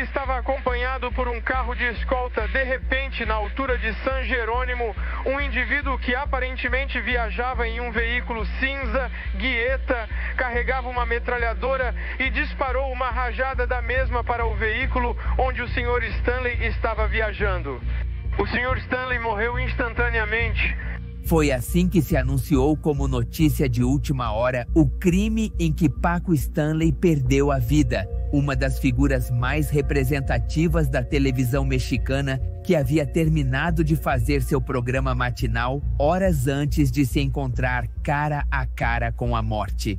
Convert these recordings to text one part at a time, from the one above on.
estava acompanhado por um carro de escolta. De repente, na altura de San Jerônimo, um indivíduo que aparentemente viajava em um veículo cinza, guieta, carregava uma metralhadora e disparou uma rajada da mesma para o veículo onde o Sr. Stanley estava viajando. O Sr. Stanley morreu instantaneamente. Foi assim que se anunciou como notícia de última hora o crime em que Paco Stanley perdeu a vida, uma das figuras mais representativas da televisão mexicana que havia terminado de fazer seu programa matinal horas antes de se encontrar cara a cara com a morte.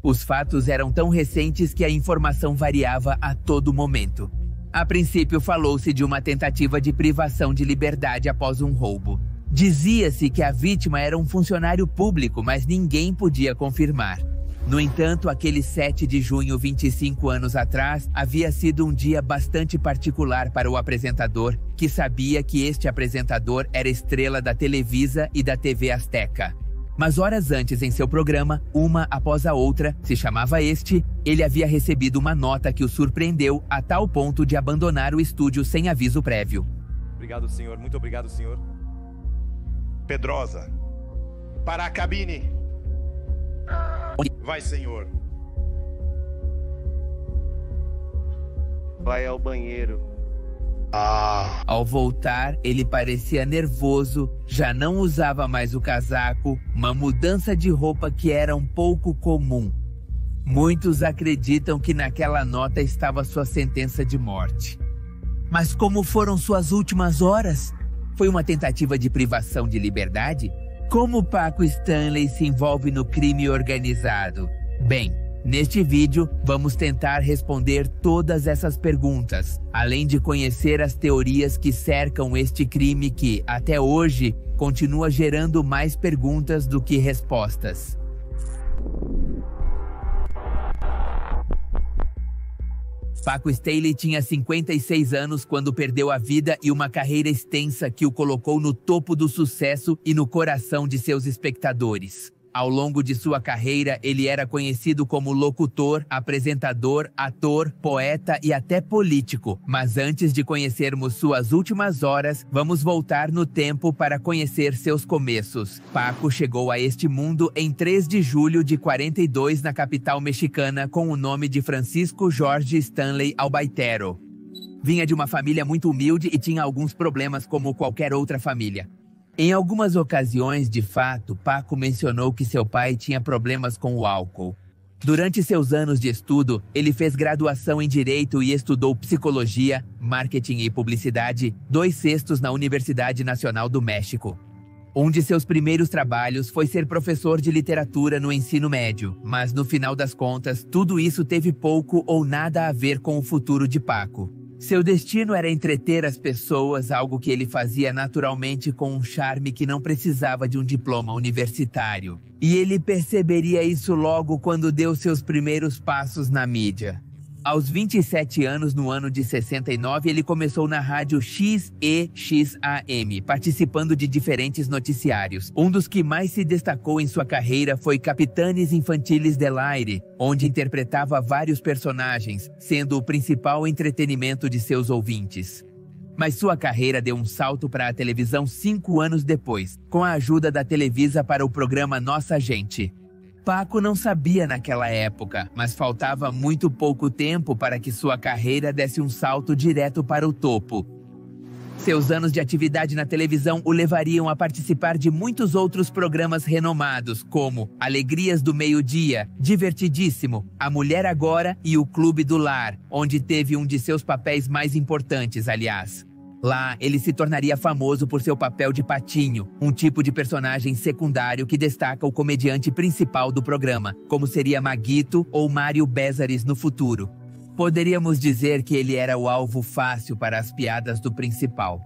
Os fatos eram tão recentes que a informação variava a todo momento. A princípio, falou-se de uma tentativa de privação de liberdade após um roubo. Dizia-se que a vítima era um funcionário público, mas ninguém podia confirmar. No entanto, aquele 7 de junho, 25 anos atrás, havia sido um dia bastante particular para o apresentador, que sabia que este apresentador era estrela da Televisa e da TV Azteca. Mas horas antes em seu programa, uma após a outra, se chamava este, ele havia recebido uma nota que o surpreendeu a tal ponto de abandonar o estúdio sem aviso prévio. Obrigado, senhor. Muito obrigado, senhor. Pedrosa, para a cabine. Vai, senhor. Vai ao banheiro. Ao voltar, ele parecia nervoso, já não usava mais o casaco, uma mudança de roupa que era um pouco comum. Muitos acreditam que naquela nota estava sua sentença de morte. Mas como foram suas últimas horas? Foi uma tentativa de privação de liberdade? Como Paco Stanley se envolve no crime organizado? Bem, neste vídeo vamos tentar responder todas essas perguntas, além de conhecer as teorias que cercam este crime que, até hoje, continua gerando mais perguntas do que respostas. Paco Stanley tinha 56 anos quando perdeu a vida e uma carreira extensa que o colocou no topo do sucesso e no coração de seus espectadores. Ao longo de sua carreira, ele era conhecido como locutor, apresentador, ator, poeta e até político. Mas antes de conhecermos suas últimas horas, vamos voltar no tempo para conhecer seus começos. Paco chegou a este mundo em 3 de julho de 42 na capital mexicana com o nome de Francisco Jorge Stanley Albaitero. Vinha de uma família muito humilde e tinha alguns problemas como qualquer outra família. Em algumas ocasiões, de fato, Paco mencionou que seu pai tinha problemas com o álcool. Durante seus anos de estudo, ele fez graduação em Direito e estudou Psicologia, Marketing e Publicidade, 2/6 na Universidade Nacional do México. Um de seus primeiros trabalhos foi ser professor de literatura no ensino médio, mas no final das contas, tudo isso teve pouco ou nada a ver com o futuro de Paco. Seu destino era entreter as pessoas, algo que ele fazia naturalmente com um charme que não precisava de um diploma universitário. E ele perceberia isso logo quando deu seus primeiros passos na mídia. Aos 27 anos, no ano de 69, ele começou na rádio XEXAM, participando de diferentes noticiários. Um dos que mais se destacou em sua carreira foi Capitanes Infantiles del Aire, onde interpretava vários personagens, sendo o principal entretenimento de seus ouvintes. Mas sua carreira deu um salto para a televisão 5 anos depois, com a ajuda da Televisa para o programa Nossa Gente. Paco não sabia naquela época, mas faltava muito pouco tempo para que sua carreira desse um salto direto para o topo. Seus anos de atividade na televisão o levariam a participar de muitos outros programas renomados, como Alegrias do Meio-Dia, Divertidíssimo, A Mulher Agora e O Clube do Lar, onde teve um de seus papéis mais importantes, aliás. Lá, ele se tornaria famoso por seu papel de Patinho, um tipo de personagem secundário que destaca o comediante principal do programa, como seria Maguito ou Mário Besares no futuro. Poderíamos dizer que ele era o alvo fácil para as piadas do principal.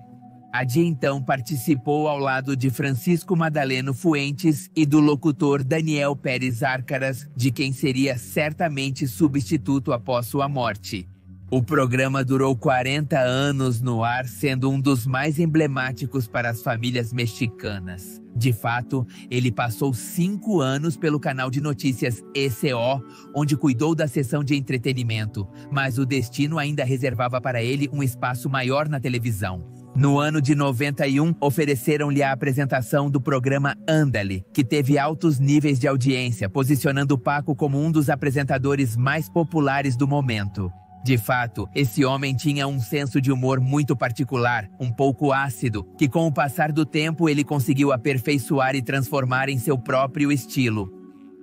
Adi então participou ao lado de Francisco Madaleno Fuentes e do locutor Daniel Pérez Arcaras, de quem seria certamente substituto após sua morte. O programa durou 40 anos no ar, sendo um dos mais emblemáticos para as famílias mexicanas. De fato, ele passou 5 anos pelo canal de notícias ECO, onde cuidou da seção de entretenimento, mas o destino ainda reservava para ele um espaço maior na televisão. No ano de 91, ofereceram-lhe a apresentação do programa Ándale, que teve altos níveis de audiência, posicionando Paco como um dos apresentadores mais populares do momento. De fato, esse homem tinha um senso de humor muito particular, um pouco ácido, que com o passar do tempo ele conseguiu aperfeiçoar e transformar em seu próprio estilo.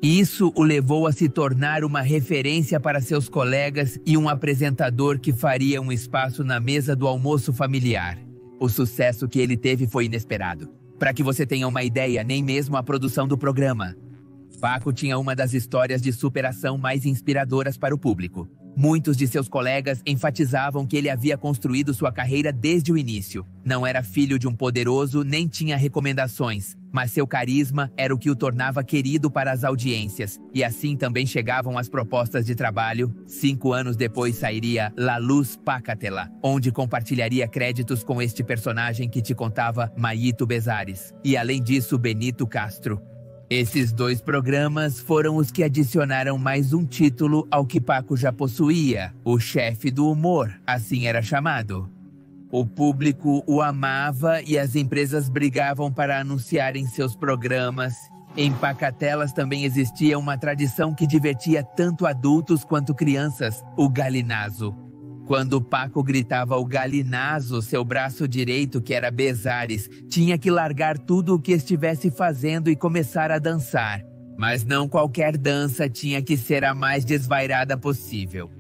Isso o levou a se tornar uma referência para seus colegas e um apresentador que faria um espaço na mesa do almoço familiar. O sucesso que ele teve foi inesperado. Para que você tenha uma ideia, nem mesmo a produção do programa. Paco tinha uma das histórias de superação mais inspiradoras para o público. Muitos de seus colegas enfatizavam que ele havia construído sua carreira desde o início. Não era filho de um poderoso, nem tinha recomendações, mas seu carisma era o que o tornava querido para as audiências. E assim também chegavam as propostas de trabalho. 5 anos depois sairia La Luz Pacatela, onde compartilharia créditos com este personagem que te contava Mayito Bezares. E além disso, Benito Castro. Esses 2 programas foram os que adicionaram mais um título ao que Paco já possuía, o chefe do humor, assim era chamado. O público o amava e as empresas brigavam para anunciar em seus programas. Em Pacatelas também existia uma tradição que divertia tanto adultos quanto crianças, o galinazo. Quando Paco gritava o galinazo, seu braço direito, que era Bezares, tinha que largar tudo o que estivesse fazendo e começar a dançar. Mas não qualquer dança, tinha que ser a mais desvairada possível.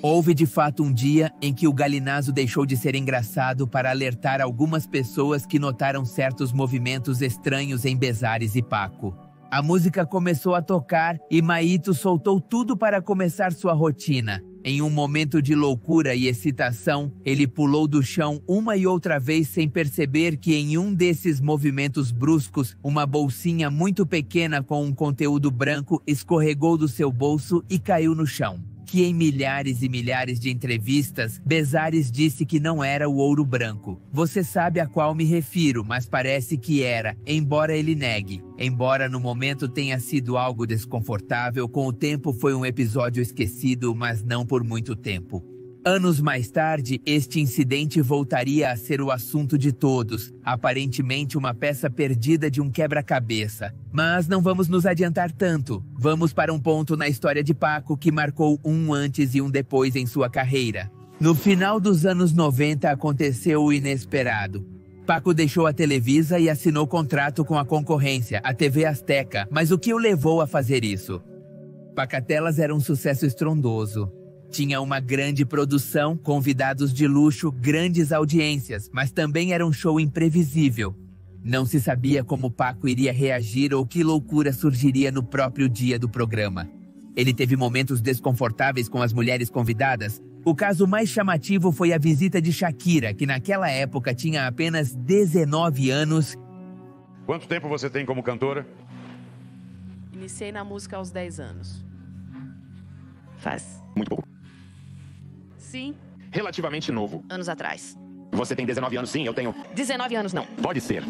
Houve de fato um dia em que o galinazo deixou de ser engraçado para alertar algumas pessoas que notaram certos movimentos estranhos em Bezares e Paco. A música começou a tocar e Mayito soltou tudo para começar sua rotina. Em um momento de loucura e excitação, ele pulou do chão uma e outra vez sem perceber que em um desses movimentos bruscos, uma bolsinha muito pequena com um conteúdo branco escorregou do seu bolso e caiu no chão. Que em milhares e milhares de entrevistas, Bezares disse que não era o ouro branco. Você sabe a qual me refiro, mas parece que era, embora ele negue. Embora no momento tenha sido algo desconfortável, com o tempo foi um episódio esquecido, mas não por muito tempo. Anos mais tarde, este incidente voltaria a ser o assunto de todos, aparentemente uma peça perdida de um quebra-cabeça. Mas não vamos nos adiantar tanto. Vamos para um ponto na história de Paco que marcou um antes e um depois em sua carreira. No final dos anos 90 aconteceu o inesperado. Paco deixou a Televisa e assinou contrato com a concorrência, a TV Azteca. Mas o que o levou a fazer isso? Pacatelas era um sucesso estrondoso. Tinha uma grande produção, convidados de luxo, grandes audiências, mas também era um show imprevisível. Não se sabia como Paco iria reagir ou que loucura surgiria no próprio dia do programa. Ele teve momentos desconfortáveis com as mulheres convidadas. O caso mais chamativo foi a visita de Shakira, que naquela época tinha apenas 19 anos. Quanto tempo você tem como cantora? Iniciei na música aos 10 anos. Faz. Muito pouco. Sim. Relativamente novo. Anos atrás. Você tem 19 anos, sim, eu tenho... 19 anos não. Pode ser.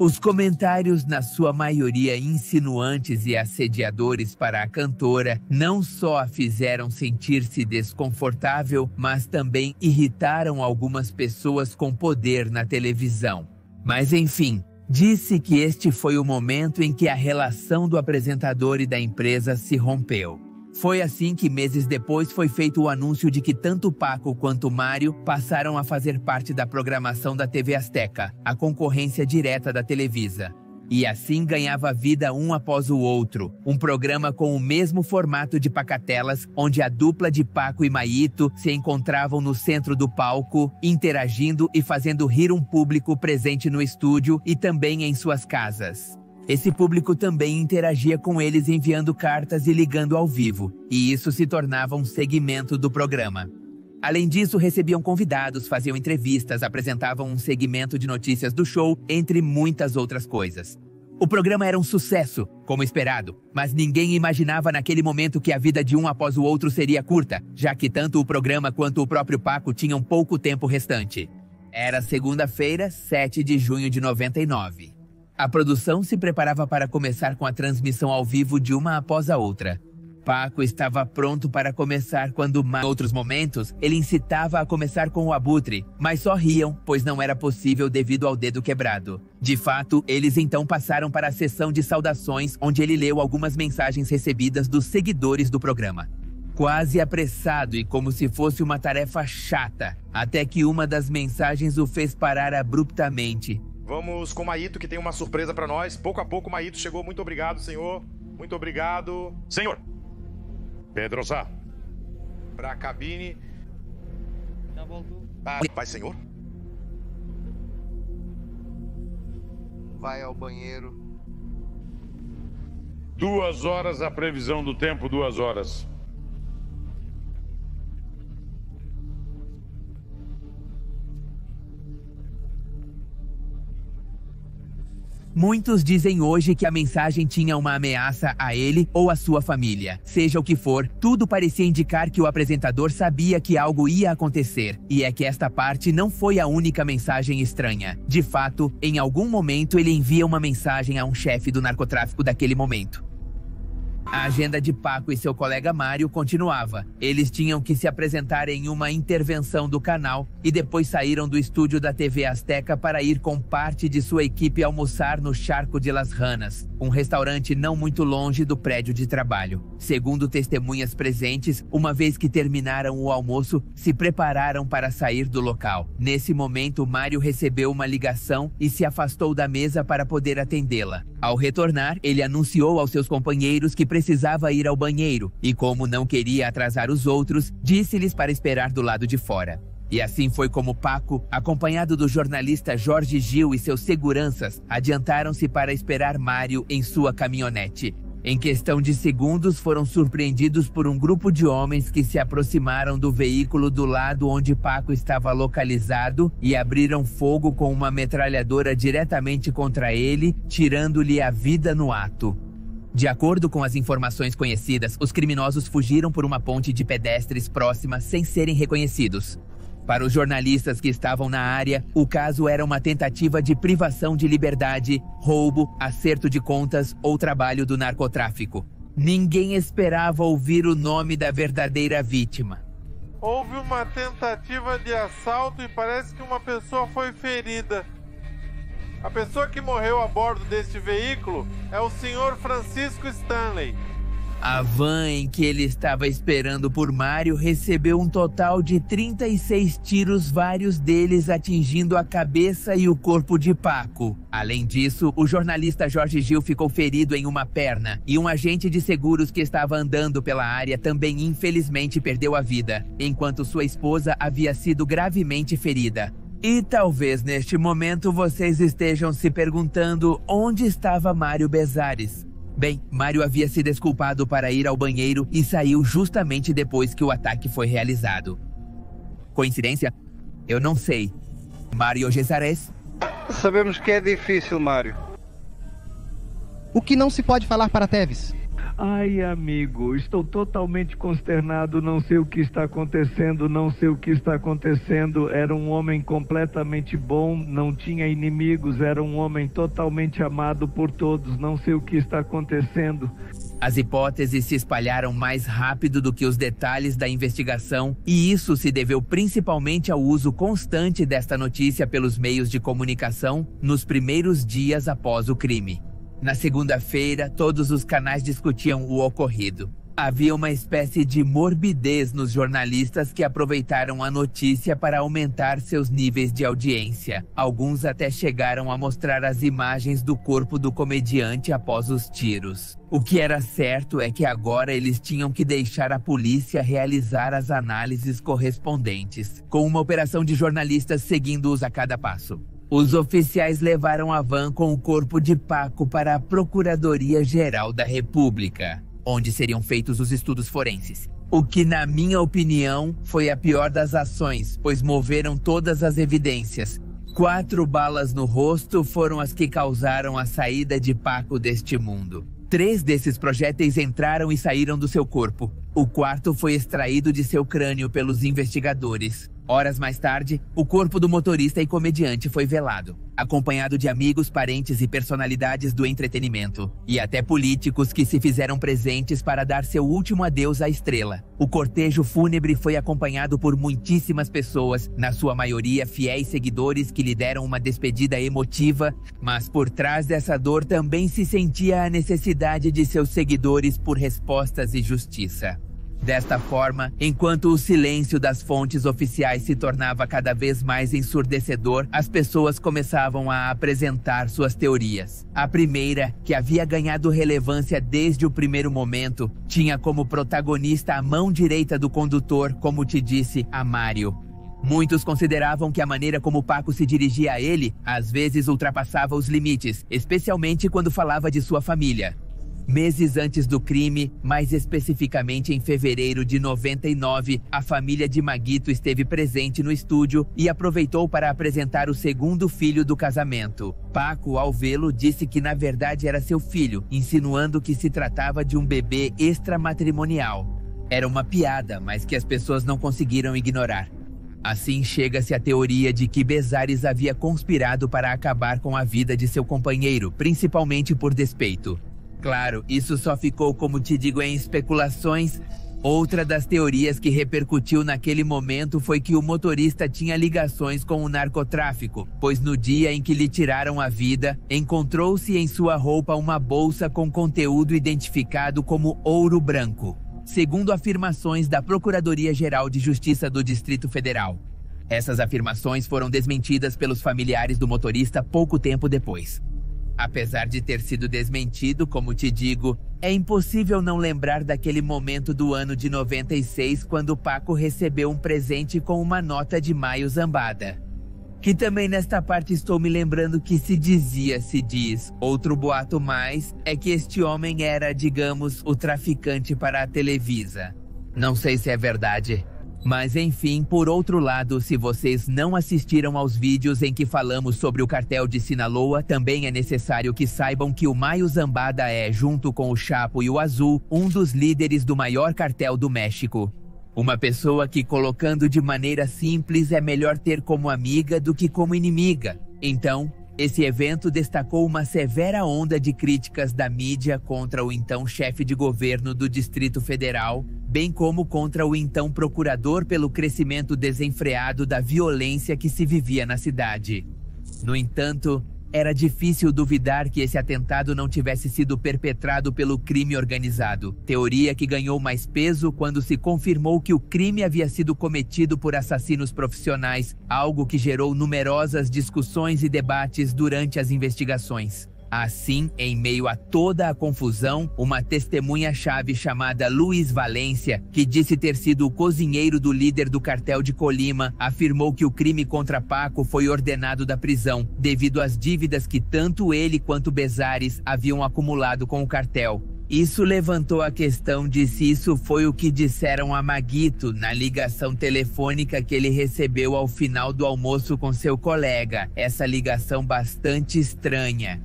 Os comentários, na sua maioria insinuantes e assediadores para a cantora, não só a fizeram sentir-se desconfortável, mas também irritaram algumas pessoas com poder na televisão. Mas enfim, disse que este foi o momento em que a relação do apresentador e da empresa se rompeu. Foi assim que meses depois foi feito o anúncio de que tanto Paco quanto Mário passaram a fazer parte da programação da TV Azteca, a concorrência direta da Televisa. E assim ganhava vida um após o outro, um programa com o mesmo formato de Pacatelas, onde a dupla de Paco e Mayito se encontravam no centro do palco, interagindo e fazendo rir um público presente no estúdio e também em suas casas. Esse público também interagia com eles enviando cartas e ligando ao vivo, e isso se tornava um segmento do programa. Além disso, recebiam convidados, faziam entrevistas, apresentavam um segmento de notícias do show, entre muitas outras coisas. O programa era um sucesso, como esperado, mas ninguém imaginava naquele momento que a vida de um após o outro seria curta, já que tanto o programa quanto o próprio Paco tinham pouco tempo restante. Era segunda-feira, 7 de junho de 99. A produção se preparava para começar com a transmissão ao vivo de uma após a outra. Paco estava pronto para começar quando, em outros momentos, ele incitava a começar com o Abutre, mas só riam, pois não era possível devido ao dedo quebrado. De fato, eles então passaram para a sessão de saudações, onde ele leu algumas mensagens recebidas dos seguidores do programa. Quase apressado e como se fosse uma tarefa chata, até que uma das mensagens o fez parar abruptamente. Vamos com o Maíto, que tem uma surpresa para nós. Pouco a pouco o Maíto chegou. Muito obrigado, senhor. Muito obrigado. Senhor! Pedro Sá. Para a cabine. Já voltou. Vai, senhor. Vai ao banheiro. 2 horas, a previsão do tempo, 2 horas. Muitos dizem hoje que a mensagem tinha uma ameaça a ele ou a sua família. Seja o que for, tudo parecia indicar que o apresentador sabia que algo ia acontecer. E é que esta parte não foi a única mensagem estranha. De fato, em algum momento ele envia uma mensagem a um chefe do narcotráfico daquele momento. A agenda de Paco e seu colega Mário continuava. Eles tinham que se apresentar em uma intervenção do canal e depois saíram do estúdio da TV Azteca para ir com parte de sua equipe almoçar no Charco de las Ranas, um restaurante não muito longe do prédio de trabalho. Segundo testemunhas presentes, uma vez que terminaram o almoço, se prepararam para sair do local. Nesse momento, Mário recebeu uma ligação e se afastou da mesa para poder atendê-la. Ao retornar, ele anunciou aos seus companheiros que precisava ir ao banheiro e, como não queria atrasar os outros, disse-lhes para esperar do lado de fora. E assim foi como Paco, acompanhado do jornalista Jorge Gil e seus seguranças, adiantaram-se para esperar Mário em sua caminhonete. Em questão de segundos, foram surpreendidos por um grupo de homens que se aproximaram do veículo do lado onde Paco estava localizado e abriram fogo com uma metralhadora diretamente contra ele, tirando-lhe a vida no ato. De acordo com as informações conhecidas, os criminosos fugiram por uma ponte de pedestres próxima sem serem reconhecidos. Para os jornalistas que estavam na área, o caso era uma tentativa de privação de liberdade, roubo, acerto de contas ou trabalho do narcotráfico. Ninguém esperava ouvir o nome da verdadeira vítima. Houve uma tentativa de assalto e parece que uma pessoa foi ferida. A pessoa que morreu a bordo deste veículo é o Sr. Francisco Stanley. A van em que ele estava esperando por Mário recebeu um total de 36 tiros, vários deles atingindo a cabeça e o corpo de Paco. Além disso, o jornalista Jorge Gil ficou ferido em uma perna e um agente de seguros que estava andando pela área também infelizmente perdeu a vida, enquanto sua esposa havia sido gravemente ferida. E talvez neste momento vocês estejam se perguntando onde estava Mário Bezares. Bem, Mário havia se desculpado para ir ao banheiro e saiu justamente depois que o ataque foi realizado. Coincidência? Eu não sei. Mário Bezares? Sabemos que é difícil, Mário. O que não se pode falar para Teves? Ai, amigo, estou totalmente consternado, não sei o que está acontecendo, não sei o que está acontecendo. Era um homem completamente bom, não tinha inimigos, era um homem totalmente amado por todos, não sei o que está acontecendo. As hipóteses se espalharam mais rápido do que os detalhes da investigação, e isso se deveu principalmente ao uso constante desta notícia pelos meios de comunicação nos primeiros dias após o crime. Na segunda-feira, todos os canais discutiam o ocorrido. Havia uma espécie de morbidez nos jornalistas que aproveitaram a notícia para aumentar seus níveis de audiência. Alguns até chegaram a mostrar as imagens do corpo do comediante após os tiros. O que era certo é que agora eles tinham que deixar a polícia realizar as análises correspondentes, com uma operação de jornalistas seguindo-os a cada passo. Os oficiais levaram a van com o corpo de Paco para a Procuradoria-Geral da República, onde seriam feitos os estudos forenses. O que, na minha opinião, foi a pior das ações, pois moveram todas as evidências. 4 balas no rosto foram as que causaram a saída de Paco deste mundo. 3 desses projéteis entraram e saíram do seu corpo. O 4º foi extraído de seu crânio pelos investigadores. Horas mais tarde, o corpo do motorista e comediante foi velado, acompanhado de amigos, parentes e personalidades do entretenimento, e até políticos que se fizeram presentes para dar seu último adeus à estrela. O cortejo fúnebre foi acompanhado por muitíssimas pessoas, na sua maioria fiéis seguidores que lhe deram uma despedida emotiva, mas por trás dessa dor também se sentia a necessidade de seus seguidores por respostas e justiça. Desta forma, enquanto o silêncio das fontes oficiais se tornava cada vez mais ensurdecedor, as pessoas começavam a apresentar suas teorias. A primeira, que havia ganhado relevância desde o primeiro momento, tinha como protagonista a mão direita do condutor, como te disse, Amário. Muitos consideravam que a maneira como Paco se dirigia a ele, às vezes ultrapassava os limites, especialmente quando falava de sua família. Meses antes do crime, mais especificamente em fevereiro de 99, a família de Maguito esteve presente no estúdio e aproveitou para apresentar o segundo filho do casamento. Paco, ao vê-lo, disse que na verdade era seu filho, insinuando que se tratava de um bebê extramatrimonial. Era uma piada, mas que as pessoas não conseguiram ignorar. Assim chega-se à teoria de que Bezares havia conspirado para acabar com a vida de seu companheiro, principalmente por despeito. Claro, isso só ficou, como te digo, em especulações. Outra das teorias que repercutiu naquele momento foi que o motorista tinha ligações com o narcotráfico, pois no dia em que lhe tiraram a vida, encontrou-se em sua roupa uma bolsa com conteúdo identificado como ouro branco, segundo afirmações da Procuradoria-Geral de Justiça do Distrito Federal. Essas afirmações foram desmentidas pelos familiares do motorista pouco tempo depois. Apesar de ter sido desmentido, como te digo, é impossível não lembrar daquele momento do ano de 96 quando Paco recebeu um presente com uma nota de Maio Zambada. Que também nesta parte estou me lembrando que se diz. Outro boato mais é que este homem era, digamos, o traficante para a Televisa. Não sei se é verdade. Mas enfim, por outro lado, se vocês não assistiram aos vídeos em que falamos sobre o cartel de Sinaloa, também é necessário que saibam que o Maio Zambada é, junto com o Chapo e o Azul, um dos líderes do maior cartel do México. Uma pessoa que, colocando de maneira simples, é melhor ter como amiga do que como inimiga. Então, esse evento destacou uma severa onda de críticas da mídia contra o então chefe de governo do Distrito Federal, bem como contra o então procurador pelo crescimento desenfreado da violência que se vivia na cidade. No entanto, era difícil duvidar que esse atentado não tivesse sido perpetrado pelo crime organizado, teoria que ganhou mais peso quando se confirmou que o crime havia sido cometido por assassinos profissionais, algo que gerou numerosas discussões e debates durante as investigações. Assim, em meio a toda a confusão, uma testemunha-chave chamada Luiz Valência, que disse ter sido o cozinheiro do líder do cartel de Colima, afirmou que o crime contra Paco foi ordenado da prisão, devido às dívidas que tanto ele quanto Bezares haviam acumulado com o cartel. Isso levantou a questão de se isso foi o que disseram a Maguito na ligação telefônica que ele recebeu ao final do almoço com seu colega, essa ligação bastante estranha.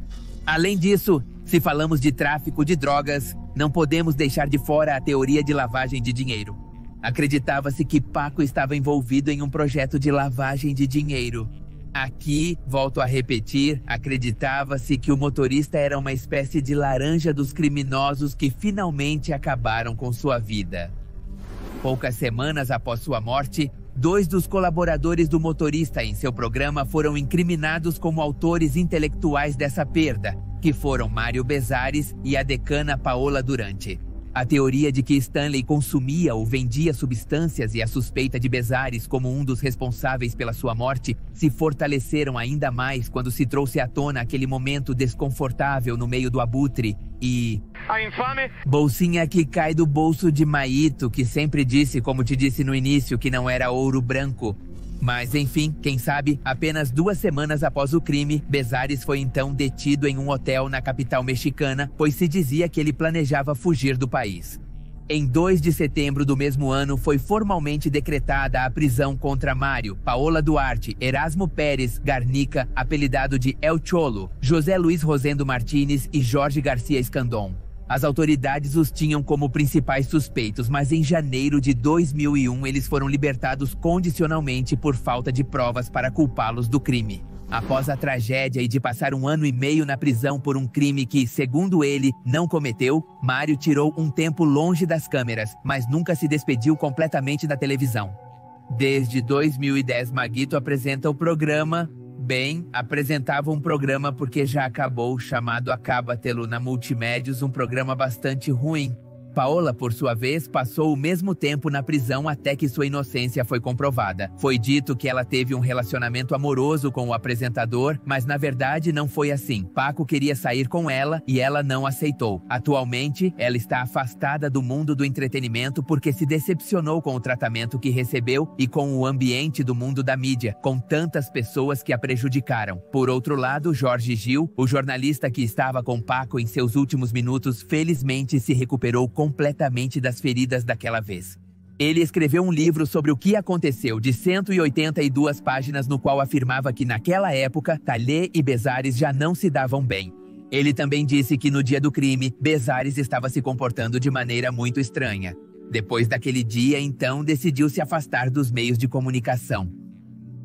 Além disso, se falamos de tráfico de drogas, não podemos deixar de fora a teoria de lavagem de dinheiro. Acreditava-se que Paco estava envolvido em um projeto de lavagem de dinheiro. Aqui, volto a repetir, acreditava-se que o motorista era uma espécie de laranja dos criminosos que finalmente acabaram com sua vida. Poucas semanas após sua morte, 2 dos colaboradores do motorista em seu programa foram incriminados como autores intelectuais dessa perda, que foram Mário Bezares e a decana Paola Durante. A teoria de que Stanley consumia ou vendia substâncias e a suspeita de Bezares como um dos responsáveis pela sua morte se fortaleceram ainda mais quando se trouxe à tona aquele momento desconfortável no meio do abutre e... a infame bolsinha que cai do bolso de Maito, que sempre disse, como te disse no início, que não era ouro branco. Mas enfim, quem sabe, apenas 2 semanas após o crime, Bezares foi então detido em um hotel na capital mexicana, pois se dizia que ele planejava fugir do país. Em 2 de setembro do mesmo ano, foi formalmente decretada a prisão contra Mário, Paola Duarte, Erasmo Pérez Garnica, apelidado de El Cholo, José Luiz Rosendo Martínez e Jorge Garcia Escandon. As autoridades os tinham como principais suspeitos, mas em janeiro de 2001 eles foram libertados condicionalmente por falta de provas para culpá-los do crime. Após a tragédia e de passar 1 ano e meio na prisão por um crime que, segundo ele, não cometeu, Mário tirou um tempo longe das câmeras, mas nunca se despediu completamente da televisão. Desde 2010, Maguito apresenta o programa... Bem, apresentava um programa porque já acabou, chamado Acábatelo na Multimédios, um programa bastante ruim. Paola, por sua vez, passou o mesmo tempo na prisão até que sua inocência foi comprovada. Foi dito que ela teve um relacionamento amoroso com o apresentador, mas na verdade não foi assim. Paco queria sair com ela e ela não aceitou. Atualmente, ela está afastada do mundo do entretenimento porque se decepcionou com o tratamento que recebeu e com o ambiente do mundo da mídia, com tantas pessoas que a prejudicaram. Por outro lado, Jorge Gil, o jornalista que estava com Paco em seus últimos minutos, felizmente se recuperou completamente das feridas daquela vez. Ele escreveu um livro sobre o que aconteceu, de 182 páginas, no qual afirmava que naquela época, Thalé e Bezares já não se davam bem. Ele também disse que no dia do crime, Bezares estava se comportando de maneira muito estranha. Depois daquele dia, então, decidiu se afastar dos meios de comunicação.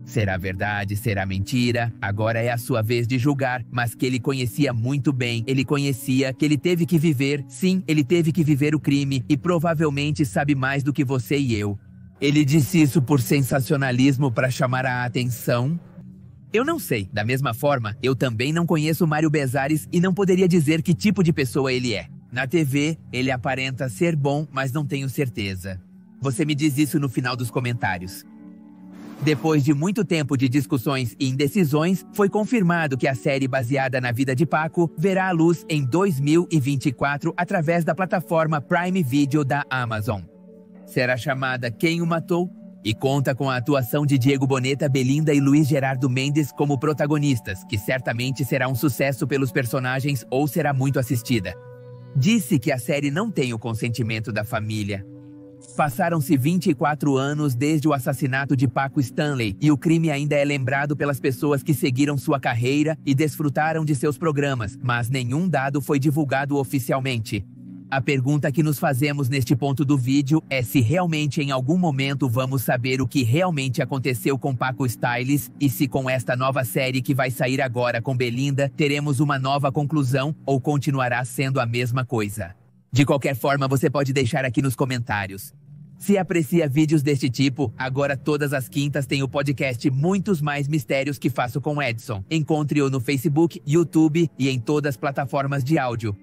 Será verdade, será mentira? Agora é a sua vez de julgar, mas que ele conhecia muito bem. Ele conhecia que ele teve que viver, sim, ele teve que viver o crime e provavelmente sabe mais do que você e eu. Ele disse isso por sensacionalismo para chamar a atenção? Eu não sei. Da mesma forma, eu também não conheço Mário Bezares e não poderia dizer que tipo de pessoa ele é. Na TV, ele aparenta ser bom, mas não tenho certeza. Você me diz isso no final dos comentários. Depois de muito tempo de discussões e indecisões, foi confirmado que a série baseada na vida de Paco verá a luz em 2024 através da plataforma Prime Video da Amazon. Será chamada Quem o Matou? E conta com a atuação de Diego Boneta, Belinda e Luiz Gerardo Mendes como protagonistas, que certamente será um sucesso pelos personagens ou será muito assistida. Disse que a série não tem o consentimento da família. Passaram-se 24 anos desde o assassinato de Paco Stanley e o crime ainda é lembrado pelas pessoas que seguiram sua carreira e desfrutaram de seus programas, mas nenhum dado foi divulgado oficialmente. A pergunta que nos fazemos neste ponto do vídeo é se realmente em algum momento vamos saber o que realmente aconteceu com Paco Styles e se com esta nova série que vai sair agora com Belinda teremos uma nova conclusão ou continuará sendo a mesma coisa. De qualquer forma, você pode deixar aqui nos comentários. Se aprecia vídeos deste tipo, agora todas as quintas tem o podcast Muitos Mais Mistérios que faço com Edson. Encontre-o no Facebook, YouTube e em todas as plataformas de áudio.